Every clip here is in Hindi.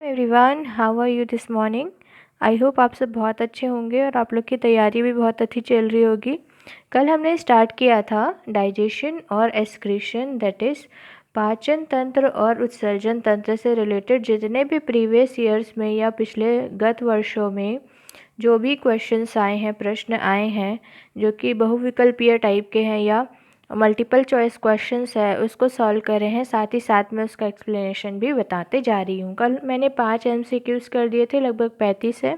Everyone, how are you this morning. I hope आप सब बहुत अच्छे होंगे और आप लोग की तैयारी भी बहुत अच्छी चल रही होगी। कल हमने स्टार्ट किया था डाइजेशन और एक्सक्रीशन, दैट इज़ पाचन तंत्र और उत्सर्जन तंत्र से रिलेटेड जितने भी प्रीवियस ईयर्स में या पिछले गत वर्षों में जो भी क्वेश्चंस आए हैं, प्रश्न आए हैं जो कि बहुविकल्पीय टाइप के हैं या मल्टीपल चॉइस क्वेश्चंस है, उसको सॉल्व कर रहे हैं। साथ ही साथ मैं उसका एक्सप्लेनेशन भी बताते जा रही हूँ। कल मैंने 5 MCQs कर दिए थे, लगभग 35 है,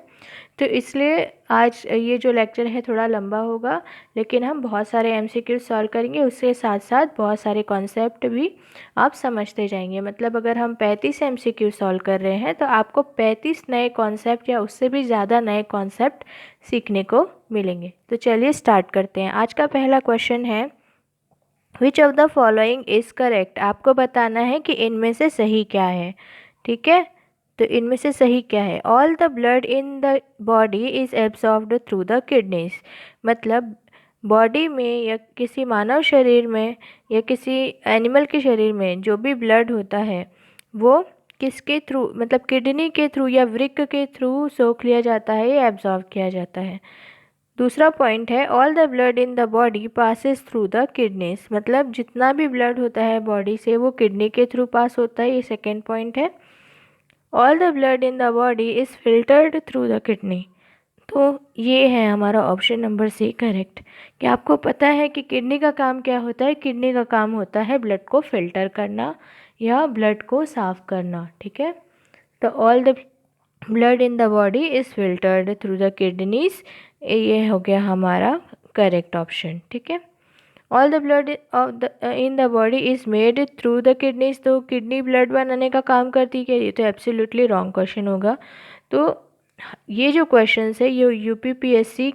तो इसलिए आज ये जो लेक्चर है थोड़ा लंबा होगा, लेकिन हम बहुत सारे MCQs सॉल्व करेंगे। उसके साथ साथ बहुत सारे कॉन्सेप्ट भी आप समझते जाएंगे। मतलब अगर हम 35 MCQ सॉल्व कर रहे हैं तो आपको 35 नए कॉन्सेप्ट या उससे भी ज़्यादा नए कॉन्सेप्ट सीखने को मिलेंगे। तो चलिए स्टार्ट करते हैं। आज का पहला क्वेश्चन है, which of the following is correct. आपको बताना है कि इनमें से सही क्या है। ठीक है, तो इनमें से सही क्या है। All the blood in the body is absorbed through the kidneys. मतलब बॉडी में या किसी मानव शरीर में या किसी एनिमल के शरीर में जो भी ब्लड होता है वो किसके थ्रू, मतलब किडनी के थ्रू या वृक्क के थ्रू सोख लिया जाता है या एब्जॉर्ब किया जाता है। दूसरा पॉइंट है, all the blood in the body passes through the kidneys. मतलब जितना भी ब्लड होता है बॉडी से वो किडनी के थ्रू पास होता है, ये सेकेंड पॉइंट है। All the blood in the body is filtered through the kidney. तो ये है हमारा ऑप्शन नंबर सी करेक्ट। क्या आपको पता है कि किडनी का काम क्या होता है? किडनी का काम होता है ब्लड को फिल्टर करना या ब्लड को साफ करना। ठीक है, तो all the blood in the body is filtered through the kidneys, ये हो गया हमारा करेक्ट ऑप्शन। ठीक है, all the blood of the in the body is made through the kidneys. तो किडनी ब्लड बनाने का काम करती है, ये तो एब्सोल्युटली रॉन्ग क्वेश्चन होगा। तो ये जो क्वेश्चन है ये UPPSC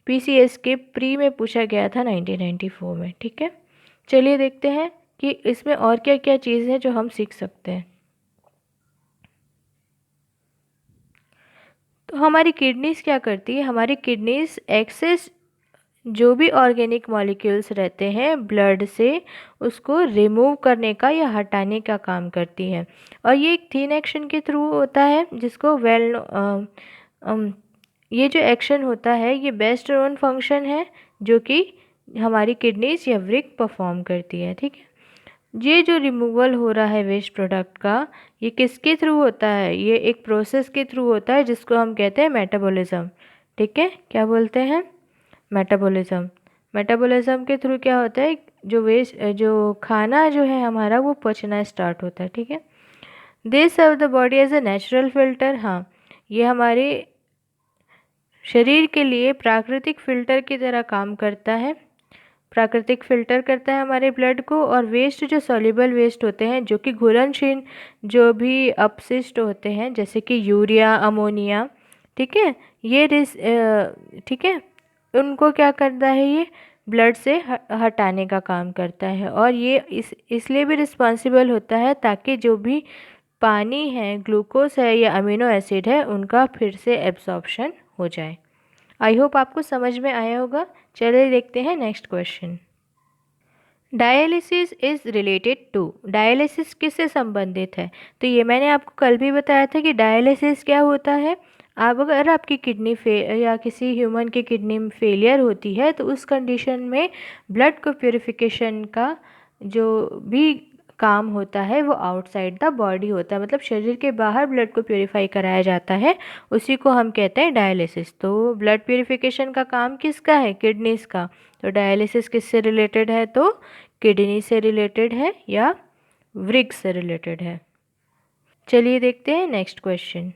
PCS के प्री में पूछा गया था 1994 में। ठीक है, चलिए देखते हैं कि इसमें और क्या क्या चीज़ है जो हम सीख सकते हैं। तो हमारी किडनीज क्या करती है? हमारी किडनीज एक्सेस जो भी ऑर्गेनिक मॉलिक्यूल्स रहते हैं ब्लड से उसको रिमूव करने का या हटाने का काम करती है। और ये एक थीन एक्शन के थ्रू होता है जिसको ये जो एक्शन होता है ये बेस्ट नोन फंक्शन है जो कि हमारी किडनीज या वृक्क परफॉर्म करती है। ठीक है, ये जो रिमूवल हो रहा है वेस्ट प्रोडक्ट का, ये किसके थ्रू होता है? ये एक प्रोसेस के थ्रू होता है जिसको हम कहते हैं मेटाबॉलिज्म। ठीक है, क्या बोलते हैं? मेटाबॉलिज्म। मेटाबॉलिज्म के थ्रू क्या होता है, जो खाना जो है हमारा वो पचना स्टार्ट होता है। ठीक है, they serve the body as a natural filter. हाँ, ये हमारे शरीर के लिए प्राकृतिक फ़िल्टर की तरह काम करता है। प्राकृतिक फ़िल्टर करता है हमारे ब्लड को। और वेस्ट जो सॉल्युबल वेस्ट होते हैं जो कि घुलनशील जो भी अपशिष्ट होते हैं जैसे कि यूरिया, अमोनिया, ठीक है, ठीक है, उनको क्या करता है, ये ब्लड से हटाने का काम करता है। और ये इसलिए भी रिस्पॉन्सिबल होता है ताकि जो भी पानी है, ग्लूकोज है या अमीनो एसिड है, उनका फिर से एब्जॉर्प्शन हो जाए। आई होप आपको समझ में आया होगा। चलिए देखते हैं next question. Dialysis is related to. Dialysis किससे संबंधित है? तो ये मैंने आपको कल भी बताया था कि डायलिसिस क्या होता है। आप अगर आपकी किडनी या किसी ह्यूमन की किडनी में फेलियर होती है तो उस कंडीशन में ब्लड को प्योरिफिकेशन का जो भी काम होता है वो आउटसाइड द बॉडी होता है। मतलब शरीर के बाहर ब्लड को प्योरीफाई कराया जाता है, उसी को हम कहते हैं डायलिसिस। तो ब्लड प्योरीफिकेशन का काम किसका है? किडनीज का। तो डायलिसिस किससे रिलेटेड है? तो किडनी से रिलेटेड है या वृक्क से रिलेटेड है। चलिए देखते हैं नेक्स्ट क्वेश्चन।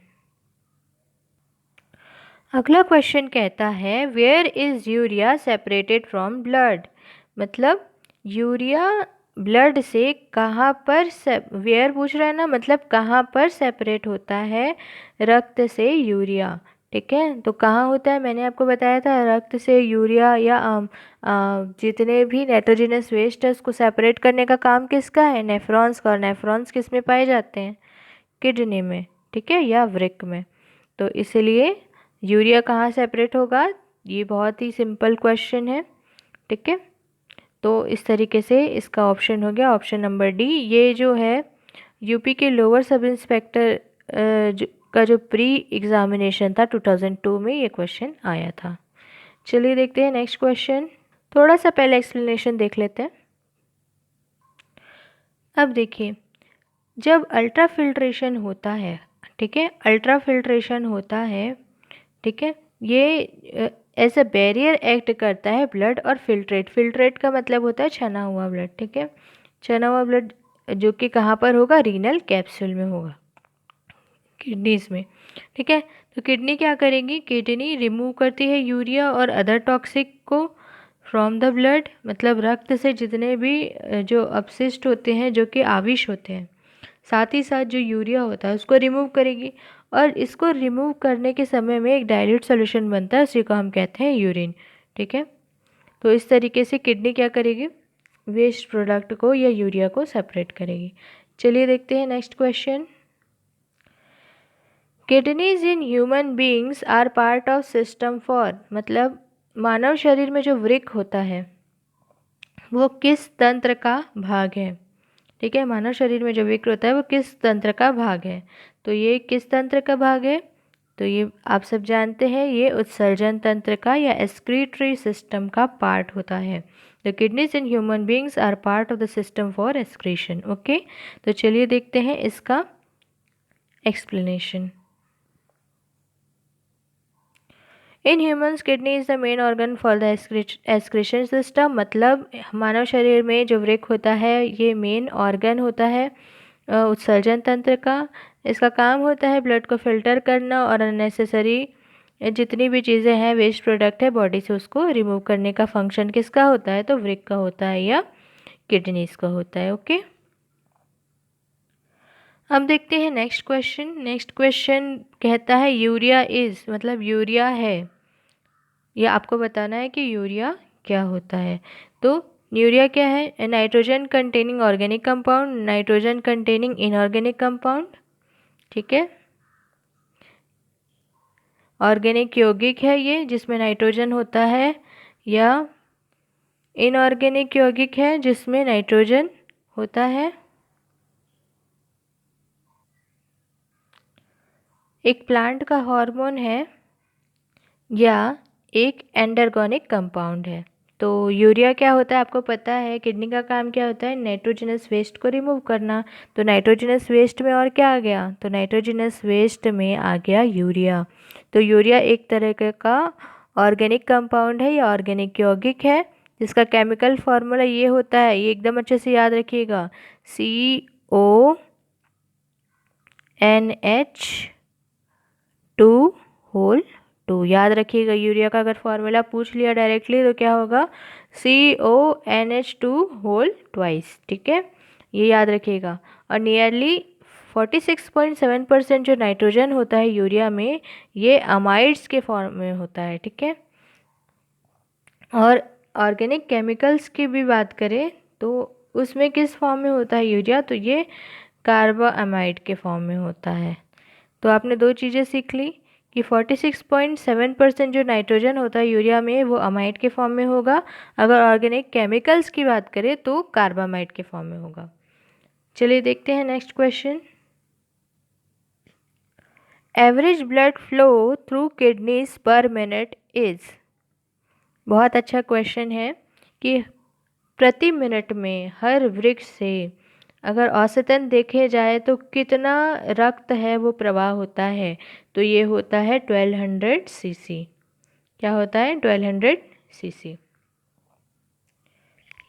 अगला क्वेश्चन कहता है, where is urea separated from blood. मतलब यूरिया ब्लड से कहाँ पर वेयर पूछ रहा है ना, मतलब कहाँ पर सेपरेट होता है रक्त से यूरिया। ठीक है, तो कहाँ होता है? मैंने आपको बताया था रक्त से यूरिया या जितने भी नाइट्रोजनस वेस्ट है उसको सेपरेट करने का काम किसका है? नेफ्रॉन्स का। और नेफ्रॉन्स किस में पाए जाते हैं? किडनी में। ठीक है, या वृक्क में। तो इसलिए यूरिया कहाँ सेपरेट होगा? ये बहुत ही सिंपल क्वेश्चन है। ठीक है, तो इस तरीके से इसका ऑप्शन हो गया ऑप्शन नंबर डी। ये जो है यूपी के लोअर सब इंस्पेक्टर का जो प्री एग्जामिनेशन था 2002 में ये क्वेश्चन आया था। चलिए देखते हैं नेक्स्ट क्वेश्चन। थोड़ा सा पहले एक्सप्लेनेशन देख लेते हैं। अब देखिए, जब अल्ट्रा फिल्ट्रेशन होता है, ठीक है, अल्ट्रा फिल्ट्रेशन होता है, ठीक है, ये एज अ बैरियर एक्ट करता है ब्लड और फिल्ट्रेट। फिल्ट्रेट का मतलब होता है छना हुआ ब्लड, ठीक है, छना हुआ ब्लड जो कि कहाँ पर होगा, रीनल कैप्सूल में होगा, किडनीज में, ठीक है। तो किडनी क्या करेगी, किडनी रिमूव करती है यूरिया और अदर टॉक्सिक को फ्रॉम द ब्लड, मतलब रक्त से जितने भी जो अपशिष्ट होते हैं, जो कि आविश होते हैं, साथ ही साथ जो यूरिया होता है उसको रिमूव करेगी। और इसको रिमूव करने के समय में एक डाइल्यूट सॉल्यूशन बनता है, उसी को हम कहते हैं यूरिन, ठीक है। तो इस तरीके से किडनी क्या करेगी, वेस्ट प्रोडक्ट को या यूरिया को सेपरेट करेगी। चलिए देखते हैं next question. Kidneys in human beings are part of system for, मतलब मानव शरीर में जो वृक्क होता है वो किस तंत्र का भाग है, ठीक है। मानव शरीर में जो वृक्क होता है वो किस तंत्र का भाग है, तो ये किस तंत्र का भाग है, तो ये आप सब जानते हैं, ये उत्सर्जन तंत्र का या एक्सक्रीटरी सिस्टम का पार्ट होता है। The kidneys in human beings are part of the system for excretion, okay. तो चलिए देखते हैं इसका explanation. In humans kidney is the main organ for the excretion system, मतलब मानव शरीर में जो वृक्क होता है ये मेन ऑर्गन होता है उत्सर्जन तंत्र का। इसका काम होता है ब्लड को फिल्टर करना और अननेसेसरी जितनी भी चीज़ें हैं, वेस्ट प्रोडक्ट है बॉडी से, उसको रिमूव करने का फंक्शन किसका होता है, तो वृक्क का होता है या किडनीज का होता है, ओके। अब देखते हैं नेक्स्ट क्वेश्चन। नेक्स्ट क्वेश्चन कहता है यूरिया इज़, मतलब यूरिया है, ये आपको बताना है कि यूरिया क्या होता है। तो यूरिया क्या है, nitrogen containing organic compound, nitrogen containing inorganic compound, ठीक है। ऑर्गेनिक यौगिक है ये जिसमें नाइट्रोजन होता है, या इनऑर्गेनिक यौगिक है जिसमें नाइट्रोजन होता है। एक प्लांट का हार्मोन है या एक एंडरगोनिक कंपाउंड है। तो यूरिया क्या होता है आपको पता है, किडनी का काम क्या होता है, नाइट्रोजनस वेस्ट को रिमूव करना। तो नाइट्रोजनस वेस्ट में और क्या आ गया, तो नाइट्रोजनस वेस्ट में आ गया यूरिया। तो यूरिया एक तरह का ऑर्गेनिक कंपाउंड है या ऑर्गेनिक यौगिक है जिसका केमिकल फार्मूला ये होता है, ये एकदम अच्छे से याद रखिएगा, CONH2 याद रखिएगा। यूरिया का अगर फार्मूला पूछ लिया डायरेक्टली तो क्या होगा, CONH2 ठीक है, ये याद रखिएगा। और नियरली 46.7% जो नाइट्रोजन होता है यूरिया में, ये अमाइड्स के फॉर्म में होता है, ठीक है। और ऑर्गेनिक केमिकल्स की भी बात करें तो उसमें किस फॉर्म में होता है यूरिया, तो ये कार्बामाइड के फॉर्म में होता है। तो आपने दो चीज़ें सीख ली कि 46.7% जो नाइट्रोजन होता है यूरिया में वो अमाइड के फॉर्म में होगा, अगर ऑर्गेनिक केमिकल्स की बात करें तो कार्बामाइड के फॉर्म में होगा। चलिए देखते हैं next question. Average blood flow through kidneys पर मिनट इज, बहुत अच्छा क्वेश्चन है कि प्रति मिनट में हर वृक्क से अगर औसतन देखे जाए तो कितना रक्त है वो प्रवाह होता है, तो ये होता है 1200 सीसी। क्या होता है, 1200 सीसी।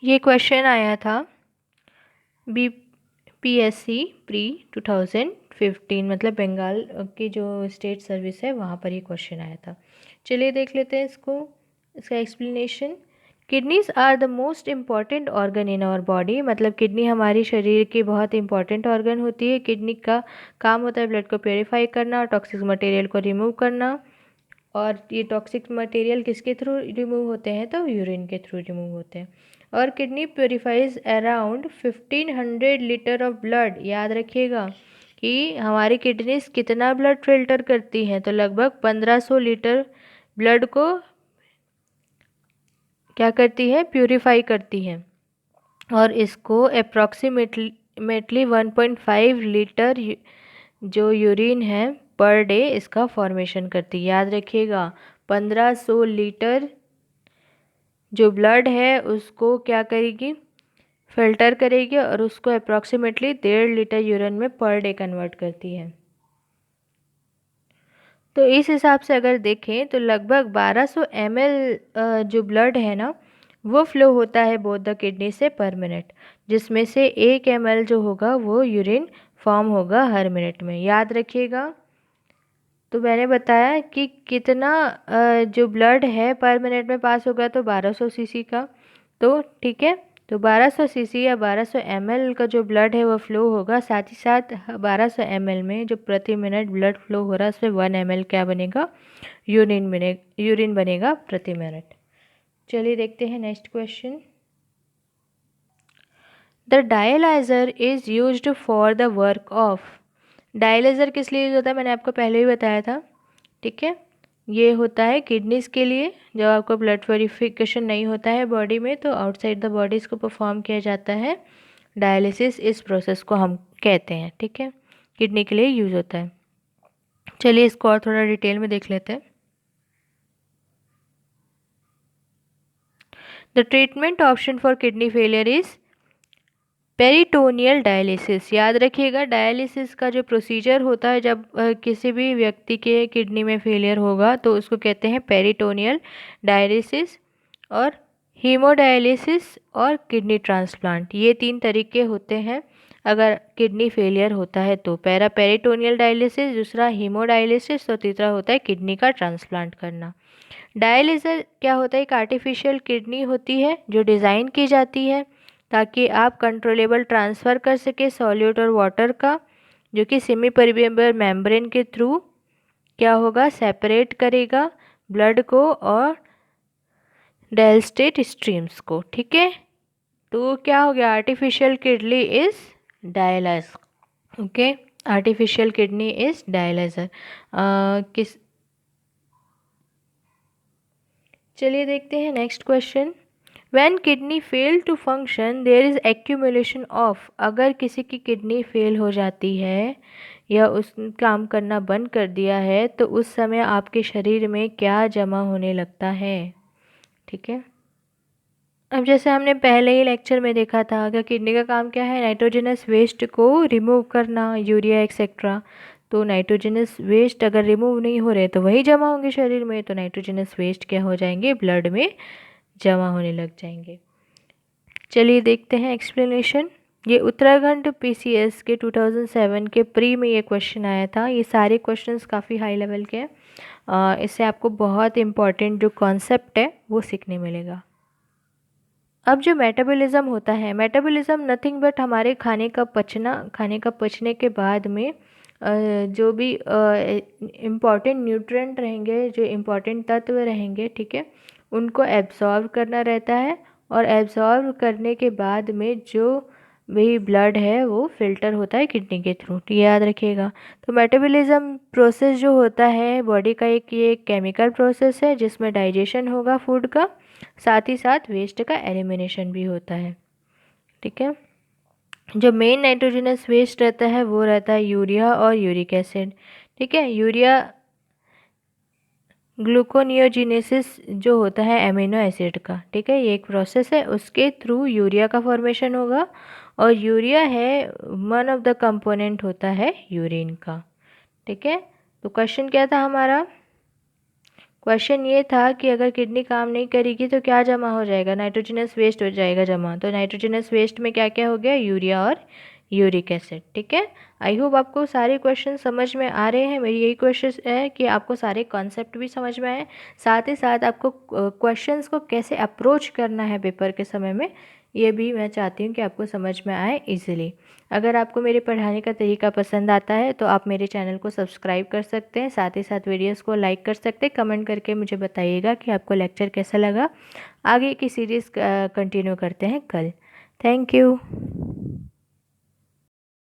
ये क्वेश्चन आया था BPSC प्री 2015, मतलब बंगाल की जो स्टेट सर्विस है वहाँ पर ये क्वेश्चन आया था। चलिए देख लेते हैं इसका explanation. Kidneys are the most important organ in our body, मतलब किडनी हमारी शरीर की बहुत इंपॉर्टेंट ऑर्गन होती है। किडनी का काम होता है ब्लड को प्योरीफाई करना और टॉक्सिक मटेरियल को रिमूव करना। और ये टॉक्सिक मटेरियल किसके थ्रू रिमूव होते हैं, तो यूरिन के थ्रू रिमूव होते हैं। और kidney purifiers around 1500 litre of blood, याद रखिएगा कि हमारी किडनीज कितना ब्लड फिल्टर करती हैं, तो लगभग 1500 लीटर ब्लड को क्या करती है, प्यूरिफाई करती है। और इसको अप्रॉक्सीमेटली 1.5 लीटर जो यूरिन है पर डे इसका फॉर्मेशन करती है। याद रखिएगा 1500 लीटर जो ब्लड है उसको क्या करेगी, फिल्टर करेगी और उसको अप्रॉक्सीमेटली 1.5 लीटर यूरिन में पर डे कन्वर्ट करती है। तो इस हिसाब से अगर देखें तो लगभग 1200 ml जो ब्लड है ना वो फ्लो होता है बोथ द किडनी से पर मिनट, जिसमें से 1 ml जो होगा वो यूरिन फॉर्म होगा हर मिनट में। याद रखिएगा। तो मैंने बताया कि कितना जो ब्लड है पर मिनट में पास होगा, तो 1200 सीसी का। तो ठीक है, तो 1200 सीसी या 1200 ml का जो ब्लड है वो फ्लो होगा। साथ ही साथ 1200 ml में जो प्रति मिनट ब्लड फ्लो हो रहा है उसमें 1 ml क्या बनेगा, यूरिन बनेगा प्रति मिनट। चलिए देखते हैं next question. The dialyser is used for the work of. Dialyser किस लिए यूज होता है मैंने आपको पहले ही बताया था। ठीक है, ये होता है किडनीज़ के लिए। जब आपको ब्लड प्योरिफिकेशन नहीं होता है बॉडी में तो आउटसाइड द बॉडी इसको परफॉर्म किया जाता है। डायलिसिस इस प्रोसेस को हम कहते हैं। ठीक है, किडनी के लिए यूज़ होता है। चलिए इसको और थोड़ा डिटेल में देख लेते हैं। The treatment option for kidney failure is peritoneal dialysis. याद रखिएगा, डायलिसिस का जो प्रोसीजर होता है जब किसी भी व्यक्ति के किडनी में फेलियर होगा तो उसको कहते हैं पेरिटोनियल डायलिसिस, और हीमोडायलिसिस और किडनी ट्रांसप्लांट, ये 3 तरीके होते हैं अगर किडनी फेलियर होता है तो। पहला पेरिटोनियल डायलिसिस, दूसरा हीमोडायलिसिस और तीसरा होता है किडनी का ट्रांसप्लांट करना। डायलिसिस क्या होता है, एक आर्टिफिशियल किडनी होती है जो डिज़ाइन की जाती है ताकि आप कंट्रोलेबल ट्रांसफ़र कर सके सॉल्यूट और वाटर का, जो कि सेमी परमेबल मेम्ब्रेन के थ्रू क्या होगा, सेपरेट करेगा ब्लड को और डायस्टेट स्ट्रीम्स को। ठीक है, तो क्या हो गया, artificial kidney is dialyse. Okay, artificial kidney is dialyser. चलिए देखते हैं next question. When kidney fail to function, there is accumulation of। अगर किसी की किडनी फेल हो जाती है या उस काम करना बंद कर दिया है तो उस समय आपके शरीर में क्या जमा होने लगता है। ठीक है, अब जैसे हमने पहले ही लेक्चर में देखा था कि किडनी का काम क्या है, नाइट्रोजनस वेस्ट को रिमूव करना, यूरिया एक्सेट्रा। तो नाइट्रोजनस वेस्ट अगर रिमूव नहीं हो रहे तो वही जमा होंगे शरीर में, तो नाइट्रोजनस वेस्ट क्या हो जाएंगे, ब्लड में जमा होने लग जाएंगे। चलिए देखते हैं एक्सप्लेनेशन। ये उत्तराखंड पीसीएस के 2007 के प्री में ये क्वेश्चन आया था। ये सारे क्वेश्चंस काफ़ी हाई लेवल के हैं। इससे आपको बहुत इम्पॉर्टेंट जो कॉन्सेप्ट है वो सीखने मिलेगा। अब जो मेटाबॉलिज्म होता है, मेटाबॉलिज्म नथिंग बट हमारे खाने का पचना, खाने का पचने के बाद में जो भी इम्पॉर्टेंट न्यूट्रिएंट रहेंगे, जो इम्पॉर्टेंट तत्व रहेंगे, ठीक है, उनको एब्जॉर्व करना रहता है। और एब्जॉर्व करने के बाद में जो भी ब्लड है वो फिल्टर होता है किडनी के थ्रू, तो याद रखिएगा। तो मेटाबॉलिज्म प्रोसेस जो होता है बॉडी का एक ये केमिकल प्रोसेस है जिसमें डाइजेशन होगा फूड का, साथ ही साथ वेस्ट का एलिमिनेशन भी होता है। ठीक है, जो मेन नाइट्रोजनस वेस्ट रहता है वो रहता है यूरिया और यूरिक एसिड। ठीक है, यूरिया ग्लूकोनियोजिनेसिस जो होता है एमिनो एसिड का, ठीक है, ये एक प्रोसेस है, उसके थ्रू यूरिया का फॉर्मेशन होगा। और यूरिया है वन ऑफ द कंपोनेंट होता है यूरिन का। ठीक है, तो क्वेश्चन क्या था हमारा, क्वेश्चन ये था कि अगर किडनी काम नहीं करेगी तो क्या जमा हो जाएगा, नाइट्रोजनस वेस्ट हो जाएगा जमा। तो नाइट्रोजनस वेस्ट में क्या क्या हो गया, यूरिया और यूरिक एसिड। ठीक है, आई होप आपको सारे क्वेश्चन समझ में आ रहे हैं। मेरी यही कोशिश है कि आपको सारे कॉन्सेप्ट भी समझ में आए, साथ ही साथ आपको क्वेश्चंस को कैसे अप्रोच करना है पेपर के समय में ये भी मैं चाहती हूँ कि आपको समझ में आए इजीली। अगर आपको मेरे पढ़ाने का तरीका पसंद आता है तो आप मेरे चैनल को सब्सक्राइब कर सकते हैं, साथ ही साथ वीडियोस को लाइक कर सकते हैं। कमेंट करके मुझे बताइएगा कि आपको लेक्चर कैसा लगा। आगे की सीरीज़ कंटिन्यू करते हैं कल। Thank you.